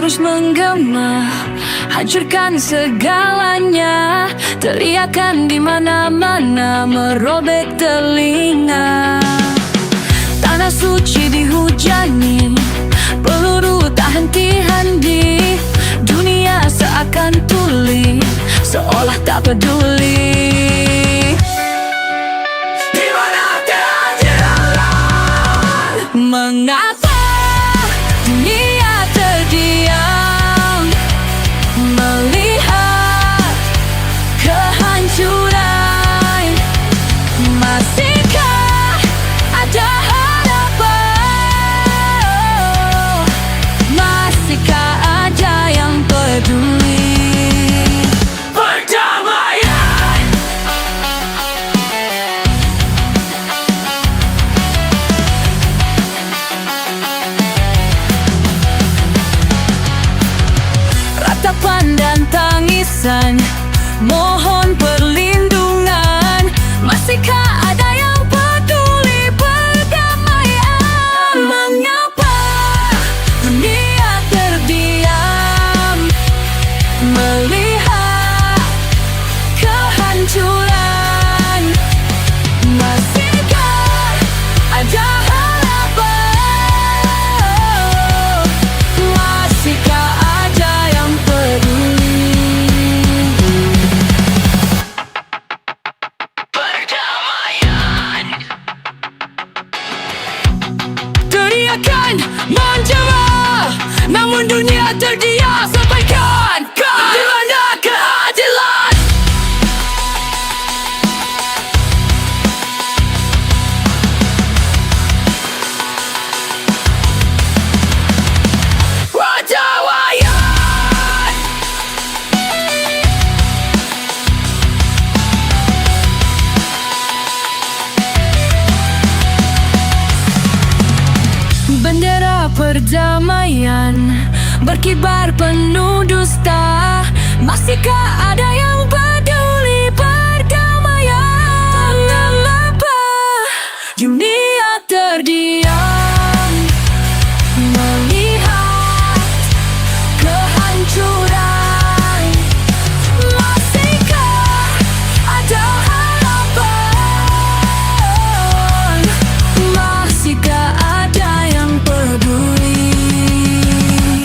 terus menggema, hancurkan segalanya. Teriakan di mana-mana, merobek telinga. Tanah suci dihujani, peluru tak henti-henti. Dunia seakan tuli, seolah tak peduli. Di mana kehancuran? Mengapa dunia terdiam melihat kehancuran? Masihkah ada harapan? Masihkah ada yang peduli? Perdamaian. Ratapan dan tangisan, mohon perlindungan. Masihkah ada yang peduli perdamaian? Mengapa dunia terdiam melihat kehancuran? Masihkah ada harapan? Masihkah ada yang peduli? Perdamaian. Teriakan menjera, namun dunia terdiam. Sampaikan di mana keadilan? Perdamaian. Bendera perdamaian berkibar penuh dusta. Masihkah ada yang peduli perdamaian? Mengapa dunia terdiam melihat kehancuran? Masihkah ada harapan? Masihkah ada yang peduli?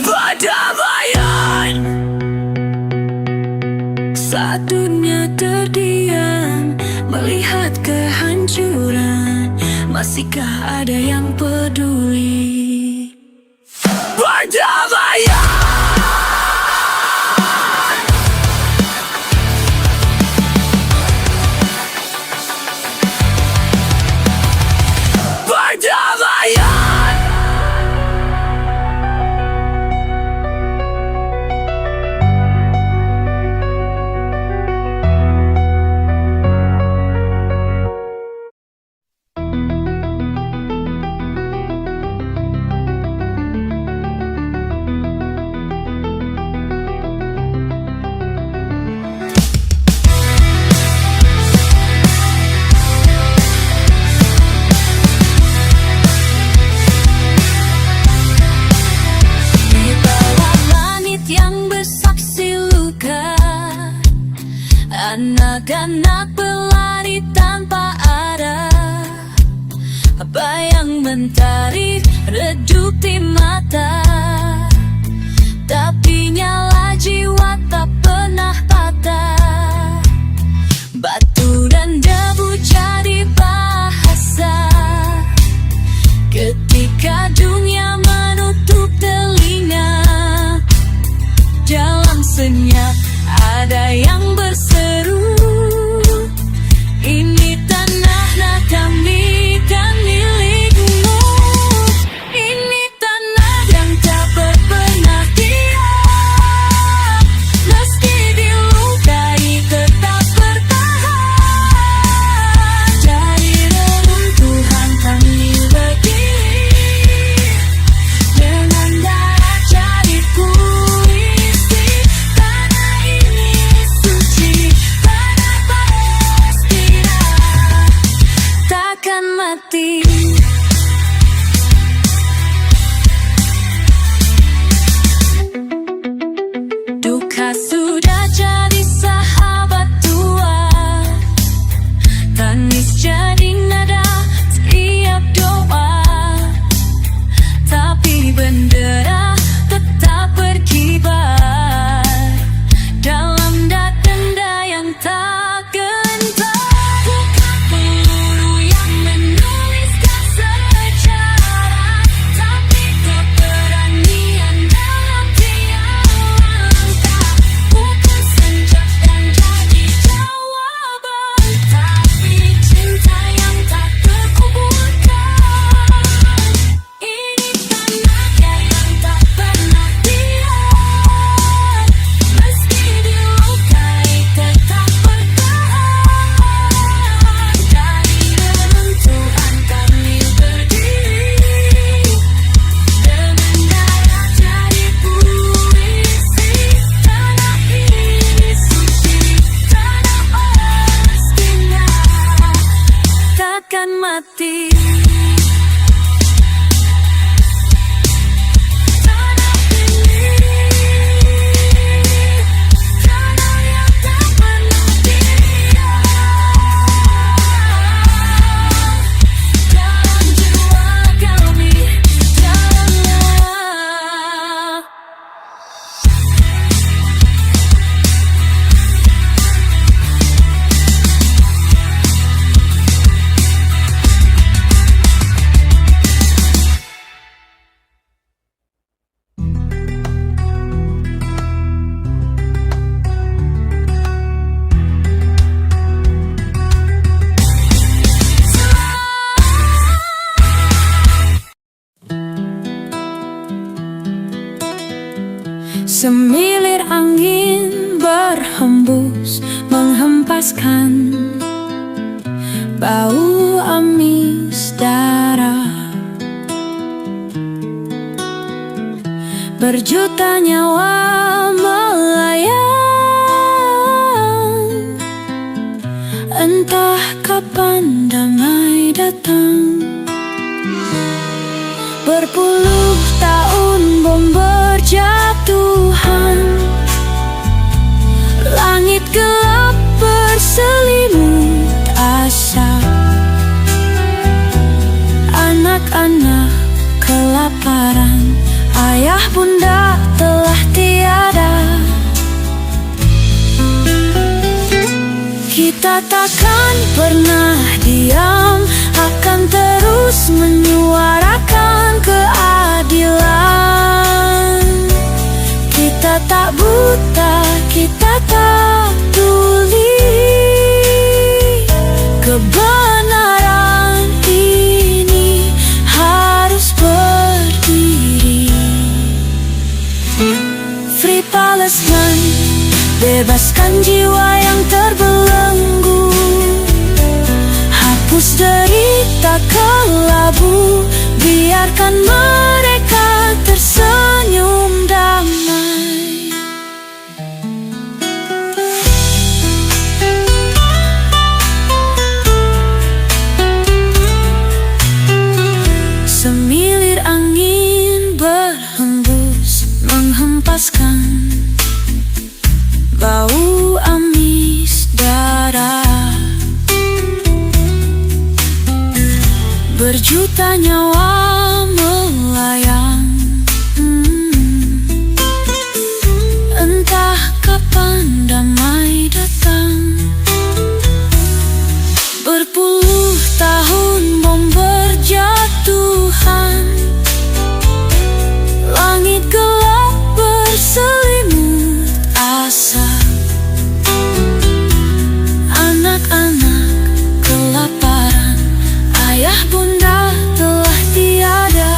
Perdamaian. Saat dunia terdiam melihat kehancuran, masihkah ada yang peduli? Perdamaian. Perdamaian. Di bawah langit yang bersaksi luka, anak-anak berlari tanpa arah. Bayang mentari redup di mata, tapi nyala jiwa tak pernah patah. Batu dan debu jadi bahasa ketika dunia menutup telinga. Dalam senyap ada yang berseru, ini tanah kami dan milikmu. Ini tanah yang tak pernah diam, meski dilukai tetap bertahan. hati. Semilir angin berhembus menghempaskan bau amis darah. Berjuta nyawa melayang, entah kapan damai datang. Berpuluh tahun bom berjatuhan, langit gelap berselimut asap. Anak-anak kelaparan, ayah bunda telah tiada. Kita takkan pernah diam, akan terus menyuarakan keadilan. Kita tak buta, kita tak tuli. Kebenaran ini harus berdiri. Free Palestine, bebaskan jiwa yang terbelenggu. Hapus derita kelabu, biarkan mereka tersenyum damai. Semilir angin berhembus menghempaskan bau amis darah. Berjuta nyawa melayang, entah kapan damai datang. Berpuluh tahun bom berjatuhan, langit gelap berselimut asap. Anak-anak kelaparan, ayah bunda telah tiada.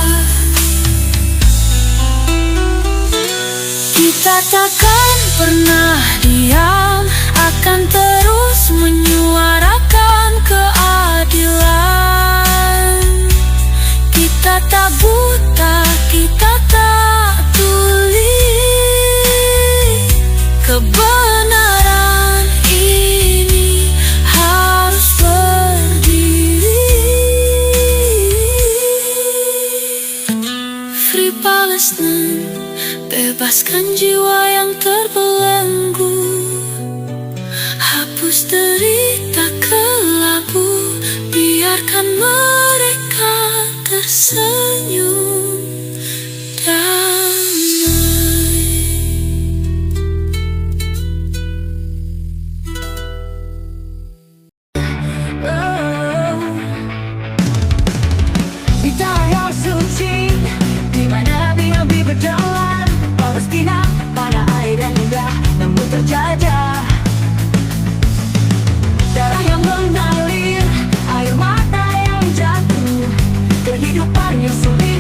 Kita takkan pernah diam, akan terus menyuarakan keadilan. Kita tak buta, kita tak tuli. Kebenaran ini harus berdiri. Free Palestine, bebaskan jiwa yang terbelenggu. Hapus derita kelabu, biarkan mereka tersenyum damai. Di tanah suci, di mana nabi berjalan, Palestina pada air dan indah, namun terjajah. Darah yang mengalir, air mata yang jatuh, kehidupan yang sulit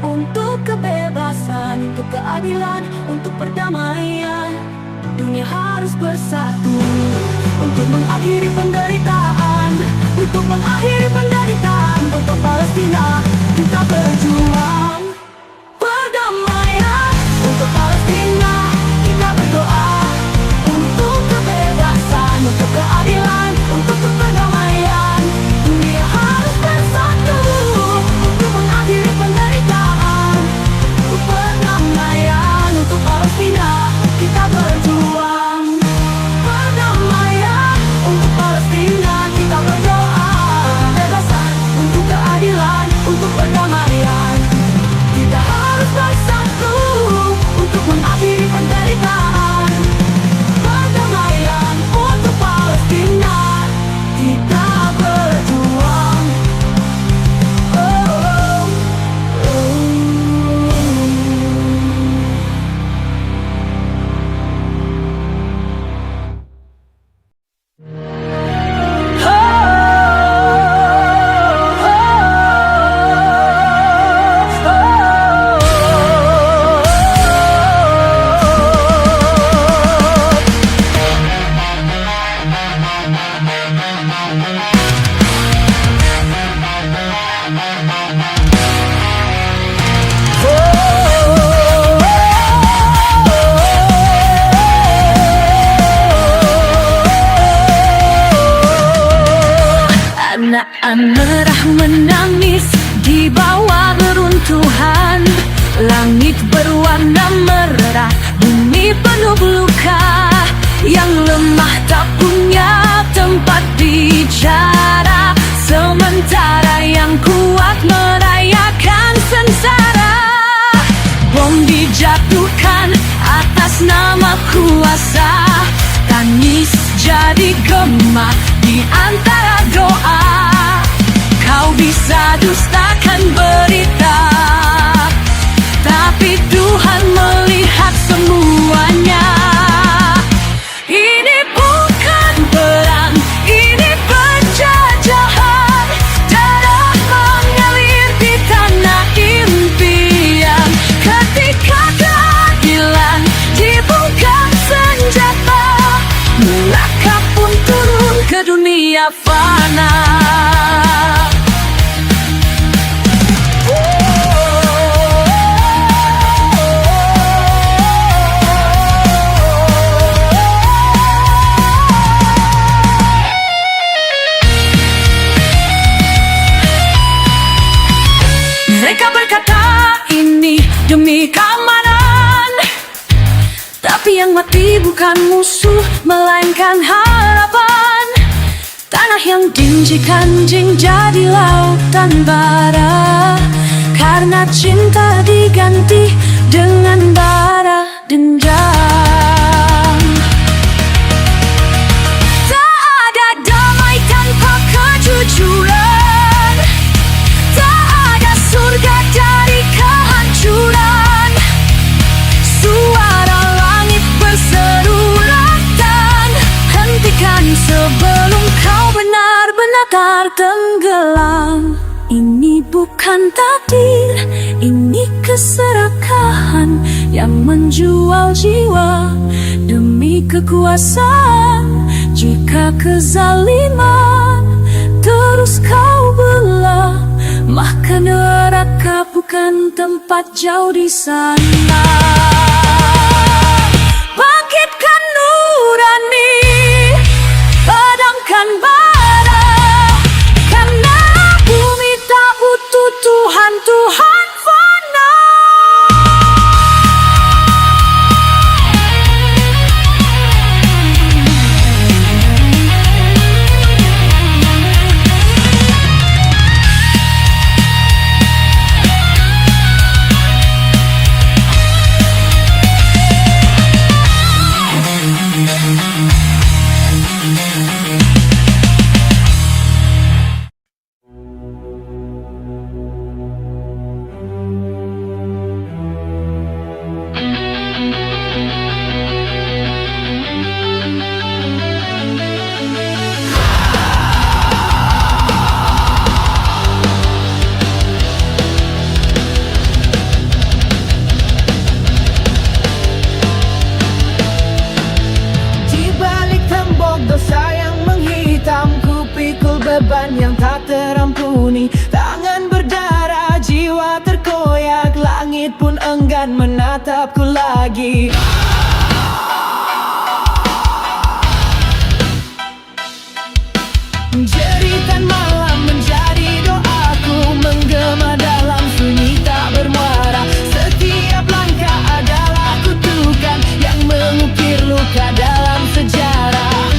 untuk kebebasan, untuk keadilan, untuk perdamaian. Dunia harus bersatu untuk mengakhiri penderitaan, untuk mengakhiri penderitaan. Untuk Palestina kita berjuang. Perdamaian untuk Palestina kita berdoa. Untuk kebebasan, untuk keadilan, untuk perdamaian. Dunia harus bersatu untuk mengakhiri penderitaan. Untuk perdamaian, untuk Palestina kita berjuang. Perdamaian untuk Palestina kita berdoa. Kebebasan untuk keadilan, untuk perdamaian. Kita harus bersatu untuk mengakhiri penderitaan. Perdamaian untuk Palestina kita berjuang. Oh, oh, oh. Anak-anak merah menangis di bawah reruntuhan. Langit berwarna merah, bumi penuh luka. Yang lemah tak punya tempat bicara, sementara yang kuat merayakan sengsara. Bom dijatuhkan atas nama kuasa, tangis jadi gema di antara doa. Kau bisa dustakan berita, tapi Tuhan melihat semuanya. Ini bukan perang, ini penjajahan. Darah mengalir di tanah impian. Ketika keadilan dibungkam senjata, neraka pun turun ke dunia fana. Mereka berkata ini demi keamanan, tapi yang mati bukan musuh, melainkan harapan. Tanah yang diinjak jadi lautan bara, karena cinta diganti dengan bara dendam. Tak ada damai tanpa kejujuran, tak ada surga dari kehancuran. Suara langit berseru lantang, hentikan sebelum kau benar-benar tertenggelam. Ini bukan takdir, ini keserakahan yang menjual jiwa demi kekuasaan. Jika kezaliman terus kau belah, maka neraka bukan tempat jauh di sana. Bangkitkan nurani, padamkan bara, karena bumi tak butuh Tuhan fana. berkoyak, langit pun enggan menatapku lagi. Jeritan malam menjadi doaku, menggema dalam sunyi tak bermuara. Setiap langkah adalah kutukan yang mengukir luka dalam sejarah.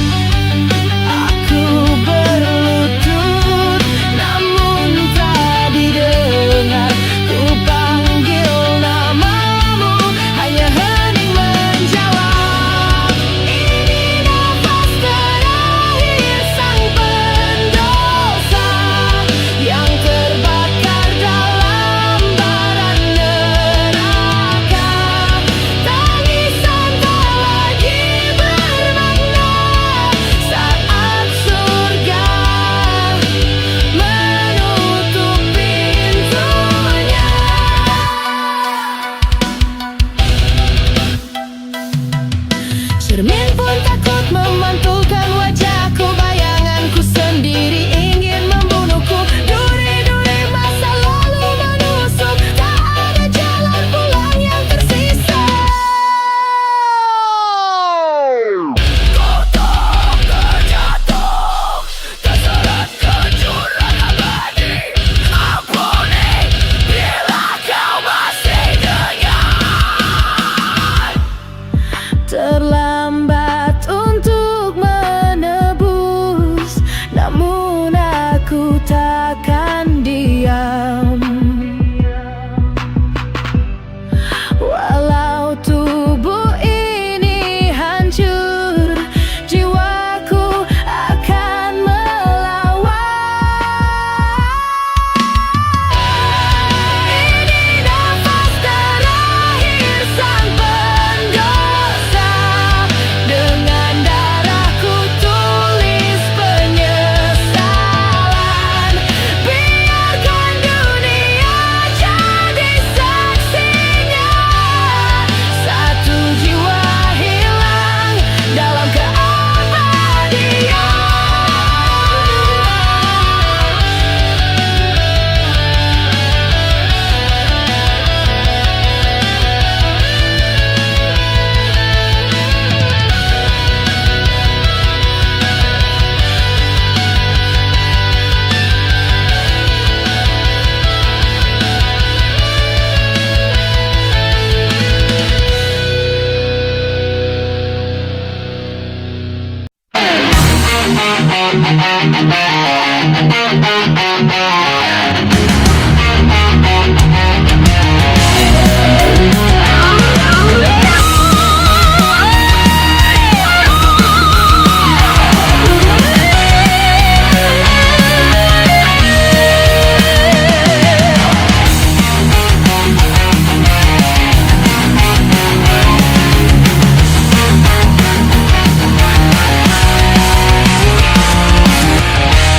Aku berlutut namun tak didengar. Ku panggil namamu, hanya hening menjawab. Ini nafas terakhir sang pendosa yang terbakar dalam bara neraka. Tangisan tak lagi bermakna saat surga menutup pintunya. Cermin pun takut memantulkan wajahku, bayanganku sendiri ingin membunuhku. Duri-duri masa lalu menusuk, tak ada jalan pulang yang tersisa. Kutuk terjatuh, terseret ke jurang abadi. Ampuni bila kau masih dengar. Terlambat untuk menebus, namun aku takkan diam. Walau tubuh ini hancur, jiwaku akan melawan. Ini nafas terakhir sang pendosa, dengan darahku tulis penyesalan. Biarkan dunia jadi saksinya, satu jiwa hilang dalam keabadian.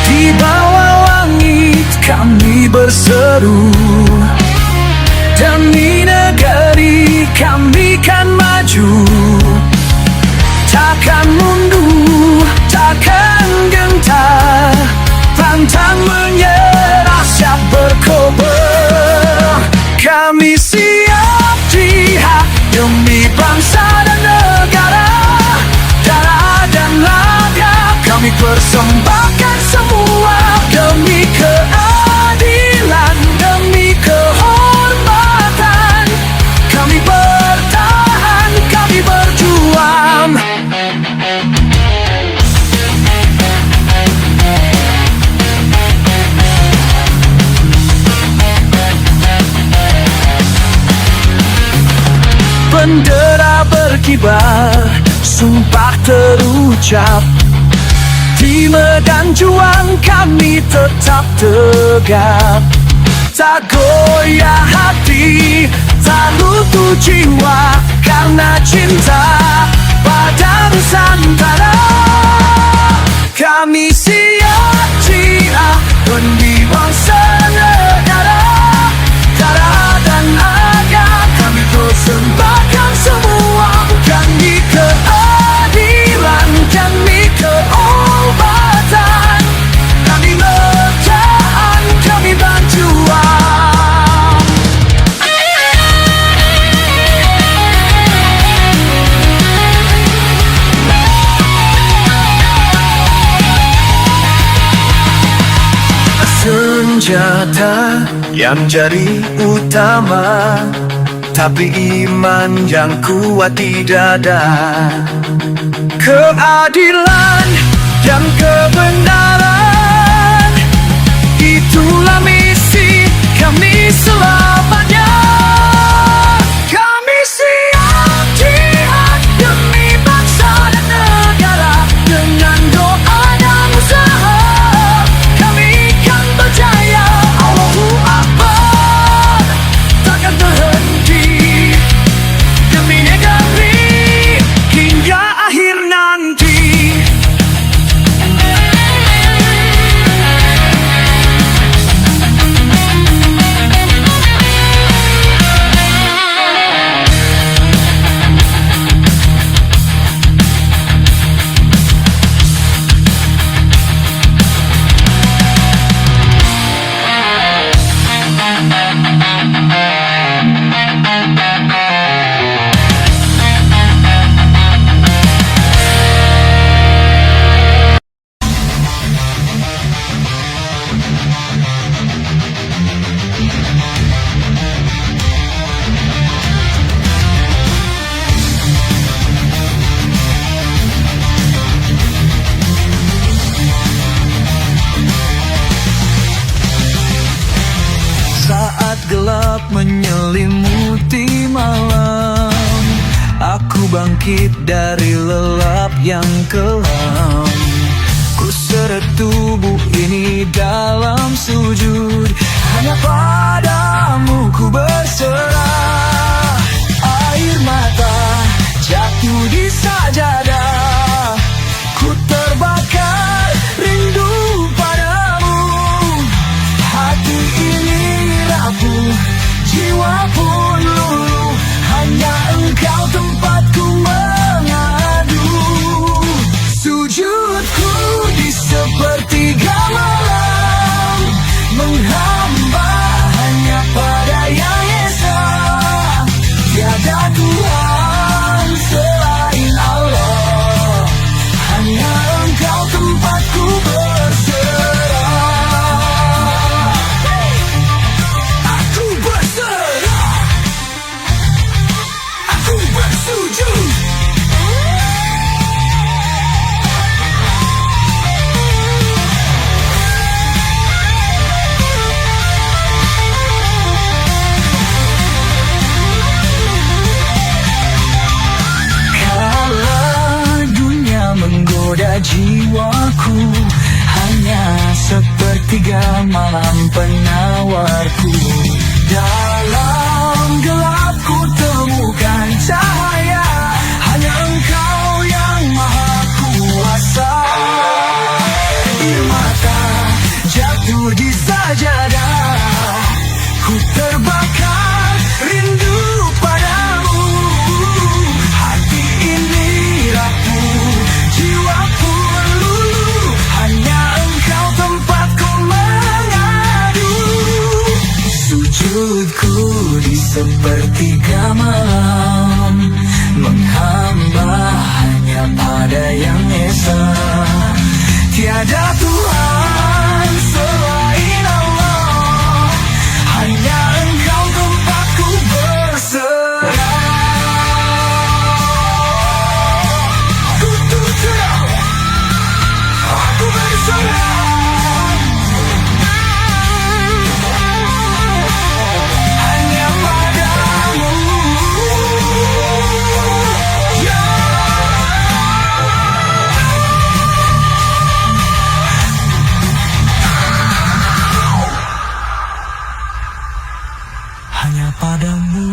Di bawah langit kami berseru, demi negeri kami kan maju. Takkan mundur, takkan gentar, pantang menyerah, siap berkobar. Kami siap jihad demi bangsa dan negara. Darah dan raga kami persembahkan semua, demi keadilan, demi kehormatan. Kami bertahan, kami berjuang. Bendera berkibar, sumpah terucap. Di medan juang kami tetap tegak. Tak goyah hati, tak luntur jiwa, karena cinta pada Nusantara. Kami siap jihad demi bangsa negara. Darah dan raga kami persembahkan semua, demi keadilan, demi keobatan. Kami bertahan, kami berjuang. senjata yang jadi utama, tapi iman yang kuat di dada. Keadilan dan kebenaran, itulah misi kami selamanya. Kami siap jihad demi bangsa dan negara. Dengan doa dan usaha kami kan berjaya. Allahu Akbar, takkan berhenti demi negeri hingga akhir nanti. Saat gelap menyelimuti malam, aku bangkit dari lelap yang kelam. Ku seret tubuh ini dalam sujud, hanya padamu ku berserah. Air mata jatuh di sajadah, ku terbakar rindu padamu. Hati ini rapuh, jiwa pun luluh, hanya engkau tempatku mengadu. Sujudku di sepertiga malam, menghamba hanya pada Yang Esa. Tiada Tuhan selain Allah, hanya engkau tempatku berserah. Aku berserah, aku bersujud. Kala dunia menggoda jiwaku, hanya sepertiga malam penawarku. Dalam gelap ku temukan cahaya, hanya engkau yang maha kuasa. Air mata jatuh di sajadah, ku terbakar rindu padamu. Hati ini rapuh, jiwa pun luluh, hanya engkau tempatku mengadu. Sujudku di sepertiga malam, menghamba hanya pada Yang Esa. Tiada Tuhan selain Allah, hanya engkau tempatku berserah. Aku berserah, aku berserah. Hanya padamu, ya. Hanya padamu,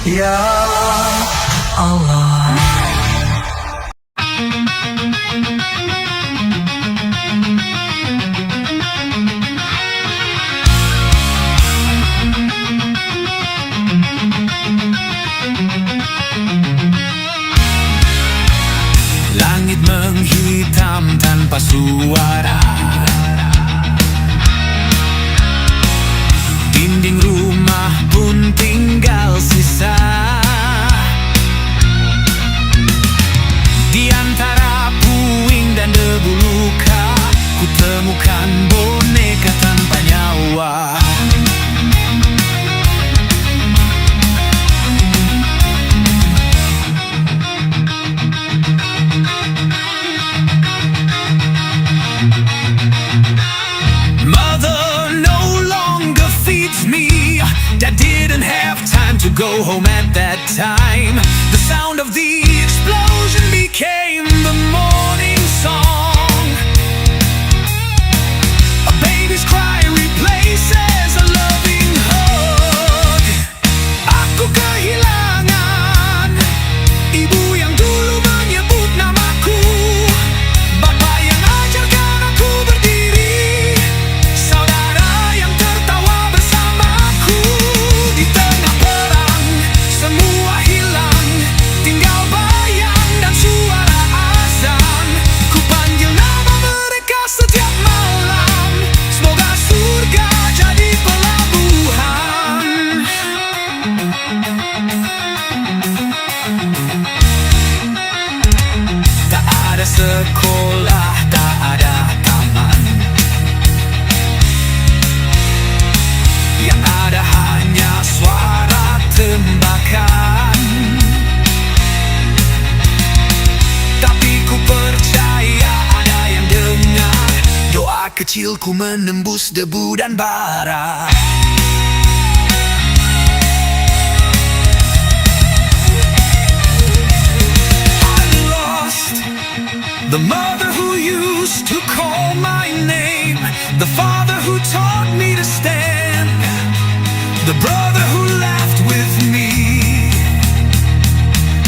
ya Allah. Langit menghitam tanpa suara, dinding rumah pun tinggal sisa. needs me. Dad didn't have time to go home at that time. The sound of the explosion became the morning song. A baby's cry replaces a loving hug. Aku kehilangan ibu yang dulu menyebut namaku, bapak yang ajarkan aku berdiri, saudara yang tertawa bersamaku. Di tengah perang semua hilang, tinggal bayang dan suara azan. Ku panggil nama mereka setiap malam, semoga surga jadi pelabuhan. Tak ada sekolah, tak ada taman, yang ada hanya suara tembakan. Tapi ku percaya ada yang dengar doa kecilku menembus debu dan bara. The mother who used to call my name, the father who taught me to stand, the brother who laughed with me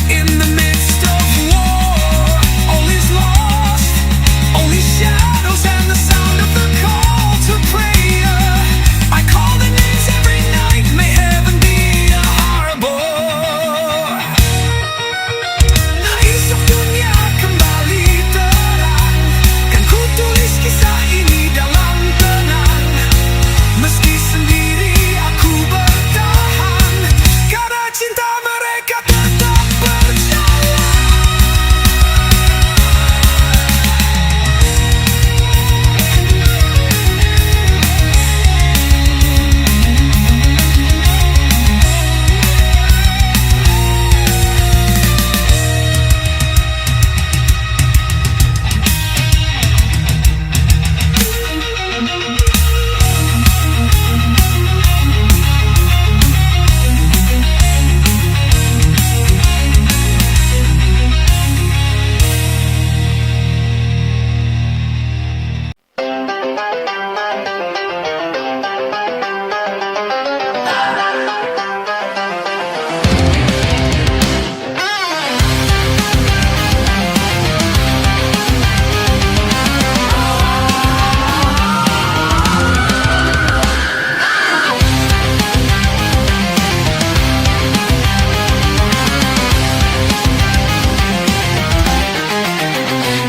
in the midst of war. All is lost, only shadows and the sound of the call to prayer. I call the names every night, may heaven be a harbor. Esok dunia kembali terang, kan ku tulis kisah ini dalam tenang. Meski sendiri aku bertahan, karena cinta mereka tetap berjalan.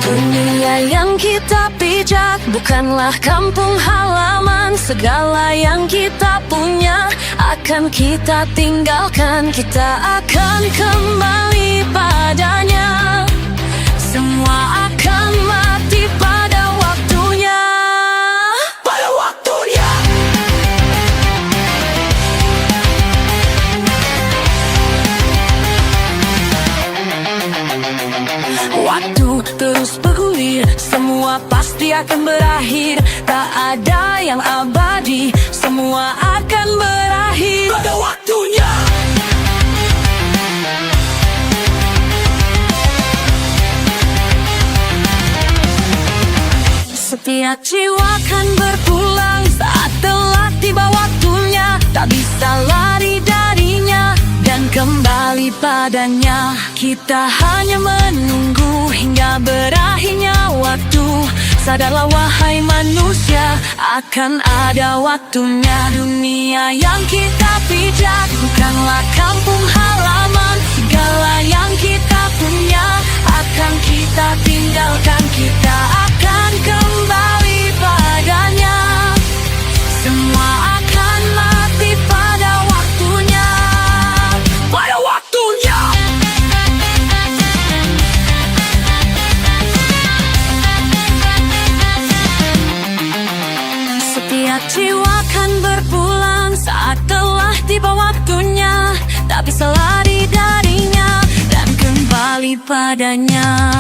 Dunia yang kita pijak bukanlah kampung halaman. Segala yang kita punya akan kita tinggalkan. Kita akan kembali padanya. Semua akan mati pada waktunya. Pada waktunya. Waktu terus bergulir, semua pasti akan berakhir. Tak ada yang abadi, semua akan berakhir pada waktunya. Setiap jiwa akan berpulang saat telah tiba waktunya. Tak bisa lari darinya dan kembali padanya. Kita hanya menunggu hingga berakhirnya waktu. Sadarlah wahai manusia, akan ada waktunya. Dunia yang kita pijak bukanlah kampung halaman. Segala yang kita punya akan kita tinggalkan. Kita akan kembali padanya. Semua akan mati pada waktunya. Pada waktunya. Setiap jiwa akan berpulang saat telah tiba waktunya. Tak bisa lari darinya dan kembali padanya.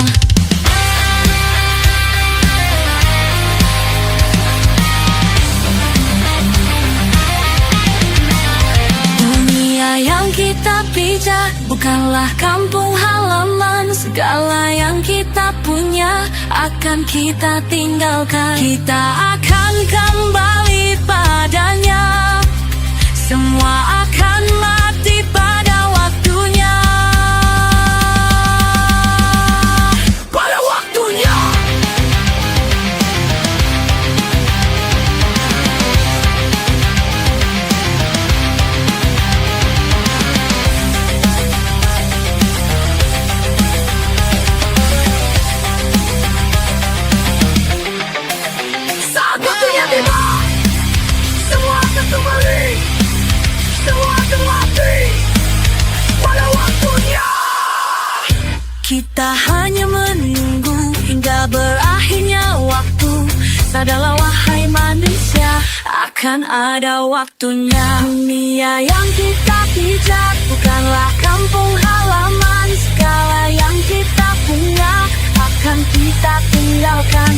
pijak bukanlah kampung halaman. Segala yang kita punya akan kita tinggalkan. Kita akan kembali padanya. Semua akan mati pada waktunya. Pada waktunya. Saat waktunya tiba, semua akan kembali. Semua akan mati pada waktunya. Kita hanya menunggu hingga berakhirnya waktu. Sadarlah wahai manusia, akan ada waktunya. Dunia yang kita pijak bukanlah kampung halaman. Segala yang kita punya akan kita tinggalkan.